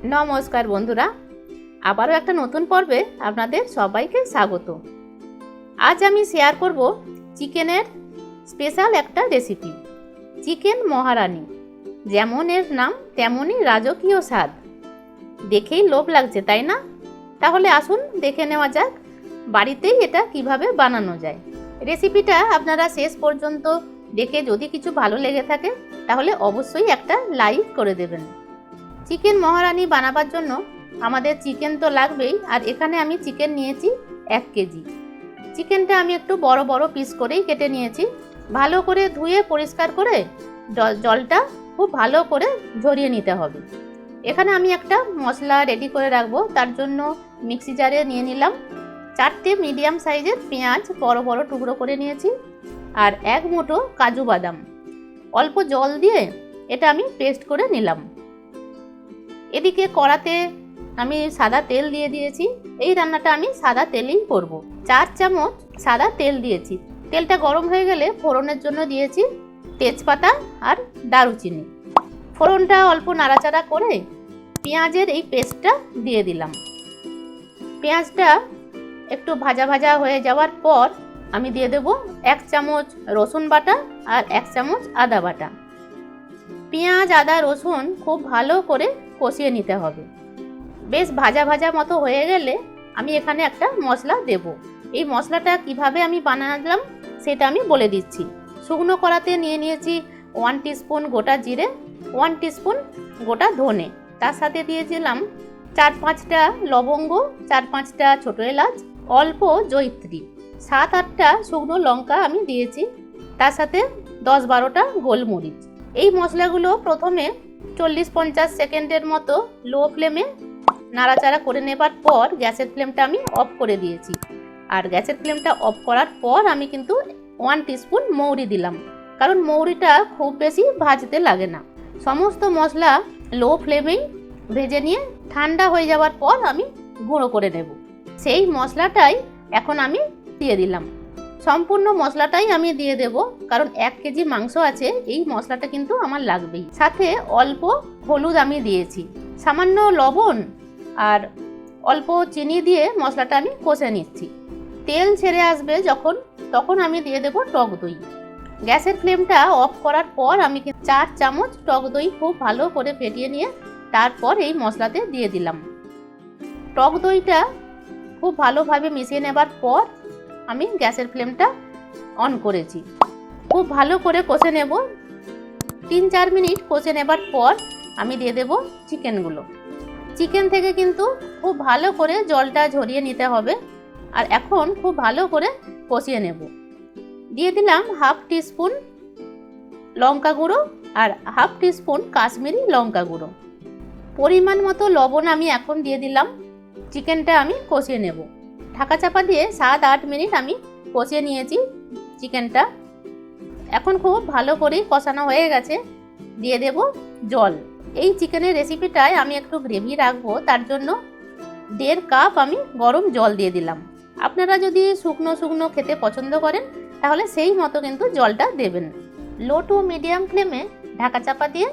নমস্কার বন্ধুরা, আবারও একটা নতুন পর্বে আপনাদের সবাইকে স্বাগত। আজ আমি শেয়ার করব চিকেনের স্পেশাল একটা রেসিপি, চিকেন মহারানি। যেমন এর নাম তেমনই রাজকীয় স্বাদ। দেখেই লোভ লাগছে, তাই না? তাহলে আসুন দেখে নেওয়া যাক বাড়িতেই এটা কিভাবে বানানো যায়। রেসিপিটা আপনারা শেষ পর্যন্ত দেখে যদি কিছু ভালো লেগে থাকে তাহলে অবশ্যই একটা লাইক করে দেবেন। চিকেন মহারানি বানাবার জন্য আমাদের চিকেন তো লাগবেই, আর এখানে আমি চিকেন নিয়েছি 1 কেজি। চিকেনটা আমি একটু বড় বড় পিস করেই কেটে নিয়েছি। ভালো করে ধুয়ে পরিষ্কার করে জলটা খুব ভালো করে ঝরিয়ে নিতে হবে। এখানে আমি একটা মশলা রেডি করে রাখবো, তার জন্য মিক্সি জারে নিয়ে নিলাম 4টে মিডিয়াম সাইজের পেঁয়াজ বড় বড় টুকরো করে নিয়েছি, আর 1 মুঠো কাজু বাদাম। অল্প জল দিয়ে এটা আমি পেস্ট করে নিলাম। এদিকে কড়াতে আমি সাদা তেল দিয়ে দিয়েছি। এই রান্নাটা আমি সাদা তেলেই করব। 4 চামচ সাদা তেল দিয়েছি। তেলটা গরম হয়ে গেলে ফোড়নের জন্য দিয়েছি তেজপাতা আর দারুচিনি। ফোড়নটা অল্প নাড়াচাড়া করে পেঁয়াজের এই পেস্টটা দিয়ে দিলাম। পেঁয়াজটা একটু ভাজা ভাজা হয়ে যাওয়ার পর আমি দিয়ে দেব 1 চামচ রসুন বাটা আর 1 চামচ আদা বাটা। পেঁয়াজ আদা রসুন খুব ভালো করে কষিয়ে নিতে হবে। বেশ ভাজা ভাজা মতো হয়ে গেলে আমি এখানে একটা মশলা দেব। এই মশলাটা কিভাবে আমি বানালাম সেটা আমি বলে দিচ্ছি। শুকনো কড়াতে নিয়ে নিয়েছি 1 টিস্পুন গোটা জিরে, 1 টিস্পুন গোটা ধনে, তার সাথে দিয়েছিলাম 4-5টা লবঙ্গ, 4-5টা ছোট এলাচ, অল্প জয়িত্রী, 7-8টা শুকনো লঙ্কা আমি দিয়েছি, তার সাথে 10-12টা গোলমরিচ। এই মশলাগুলো প্রথমে 40-50 সেকেন্ডের মতো লো ফ্লেমে নাড়াচাড়া করে নেবার পর গ্যাসের ফ্লেমটা আমি অফ করে দিয়েছি। আর গ্যাসের ফ্লেমটা অফ করার পর আমি কিন্তু 1 টিস্পুন মৌরি দিলাম, কারণ মৌরিটা খুব বেশি ভাজতে লাগে না। সমস্ত মশলা লো ফ্লেমেই ভেজে নিয়ে ঠান্ডা হয়ে যাওয়ার পর আমি গুঁড়ো করে নেব। সেই মশলাটাই এখন আমি দিয়ে দিলাম। সম্পূর্ণ মশলাটাই আমি দিয়ে দেব, কারণ 1 কেজি মাংস আছে, এই মশলাটা কিন্তু আমার লাগবেই। সাথে অল্প হলুদ আমি দিয়েছি, সামান্য লবণ আর অল্প চিনি দিয়ে মশলাটা আমি কষে নিচ্ছি। তেল ছেড়ে আসবে যখন, তখন আমি দিয়ে দেব টক দই। গ্যাসের ফ্লেমটা অফ করার পর আমি 4 চামচ টক দই খুব ভালো করে ফেটিয়ে নিয়ে তারপর এই মশলাতে দিয়ে দিলাম। টক দইটা খুব ভালোভাবে মিশিয়ে নেবার পর আমি গ্যাসের ফ্লেমটা অন করেছি। খুব ভালো করে কষে নেব। 3-4 মিনিট কষে নেবার পর আমি দিয়ে দেব চিকেনগুলো। চিকেন থেকে কিন্তু খুব ভালো করে জলটা ঝরিয়ে নিতে হবে। আর এখন খুব ভালো করে কষিয়ে নেব। দিয়ে দিলাম 1/2 টিস্পুন লঙ্কা গুঁড়ো আর 1/2 টিস্পুন কাশ্মীরি লঙ্কা গুঁড়ো। পরিমাণ মতো লবণ আমি এখন দিয়ে দিলাম। চিকেনটা আমি কষিয়ে নেব। ঢাকা চাপা দিয়ে 7-8 মিনিট আমি কষিয়ে নিয়েছি চিকেনটা। এখন খুব ভালো করেই কষানো হয়ে গেছে। দিয়ে দেব জল। এই চিকেনের রেসিপিটায় আমি একটু গ্রেভি রাখবো, তার জন্য 1.5 কাপ আমি গরম জল দিয়ে দিলাম। আপনারা যদি শুকনো শুকনো খেতে পছন্দ করেন তাহলে সেই মতো কিন্তু জলটা দেবেন। লো টু মিডিয়াম ফ্লেমে ঢাকা চাপা দিয়ে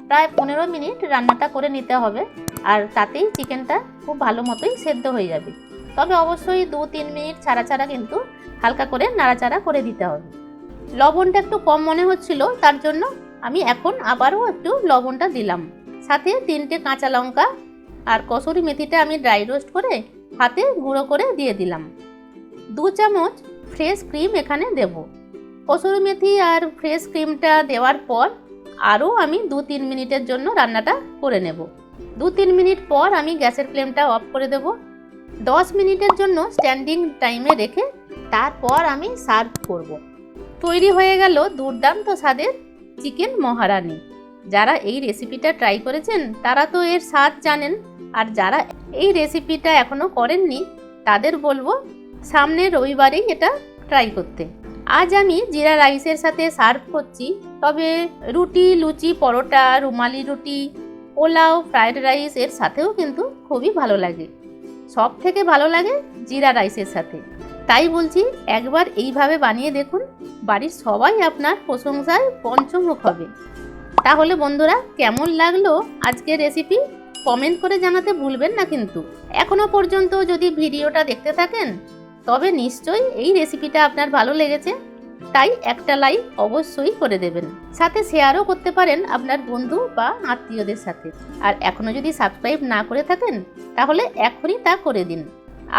প্রায় 15 মিনিট রান্নাটা করে নিতে হবে, আর তাতেই চিকেনটা খুব ভালো মতোই সেদ্ধ হয়ে যাবে। তবে অবশ্যই 2-3 মিনিট ছাড়া ছাড়া কিন্তু হালকা করে নাড়াচাড়া করে দিতে হবে। লবণটা একটু কম মনে হচ্ছিল, তার জন্য আমি এখন আবারও একটু লবণটা দিলাম। সাথে 3টে কাঁচা লঙ্কা আর কসুরি মেথিটা আমি ড্রাই রোস্ট করে হাতে গুঁড়ো করে দিয়ে দিলাম। 2 চামচ ফ্রেশ ক্রিম এখানে দেব। কসুরি মেথি আর ফ্রেশ ক্রিমটা দেওয়ার পর আরও আমি 2-3 মিনিটের জন্য রান্নাটা করে নেব। 2-3 মিনিট পর আমি গ্যাসের ফ্লেমটা অফ করে দেব। 10 মিনিটের জন্য স্ট্যান্ডিং টাইমে রেখে তারপর আমি সার্ভ করব। তৈরি হয়ে গেল দুর্দান্ত স্বাদের চিকেন মহারানি। যারা এই রেসিপিটা ট্রাই করেছেন তারা তো এর স্বাদ জানেন, আর যারা এই রেসিপিটা এখনো করেননি তাদের বলবো সামনের রবিবারেই এটা ট্রাই করতে। আজ আমি জিরা রাইসের সাথে সার্ভ করছি, তবে রুটি, লুচি, পরোটা, রুমালি রুটি, পোলাও, ফ্রাইড রাইস এর সাথেও কিন্তু খুবই ভালো লাগে। সব থেকে ভালো লাগে জিরা রাইসের সাথে। তাই বলছি একবার এইভাবে বানিয়ে দেখুন, বাড়ির সবাই আপনার প্রশংসায় পঞ্চমুখ হবে। তাহলে বন্ধুরা, কেমন লাগলো আজকের রেসিপি কমেন্ট করে জানাতে ভুলবেন না কিন্তু। এখনো পর্যন্ত যদি ভিডিওটা দেখতে থাকেন তবে নিশ্চয়ই এই রেসিপিটা আপনার ভালো লেগেছে, তাই একটা লাইক অবশ্যই করে দেবেন। সাথে শেয়ারও করতে পারেন আপনার বন্ধু বা আত্মীয়দের সাথে। আর এখনো যদি সাবস্ক্রাইব না করে থাকেন তাহলে এখনই তা করে দিন।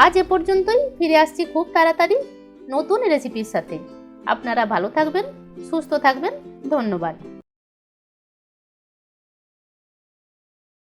আজ এ পর্যন্তই, ফিরে আসছি খুব তাড়াতাড়ি নতুন রেসিপির সাথে। আপনারা ভালো থাকবেন, সুস্থ থাকবেন। ধন্যবাদ।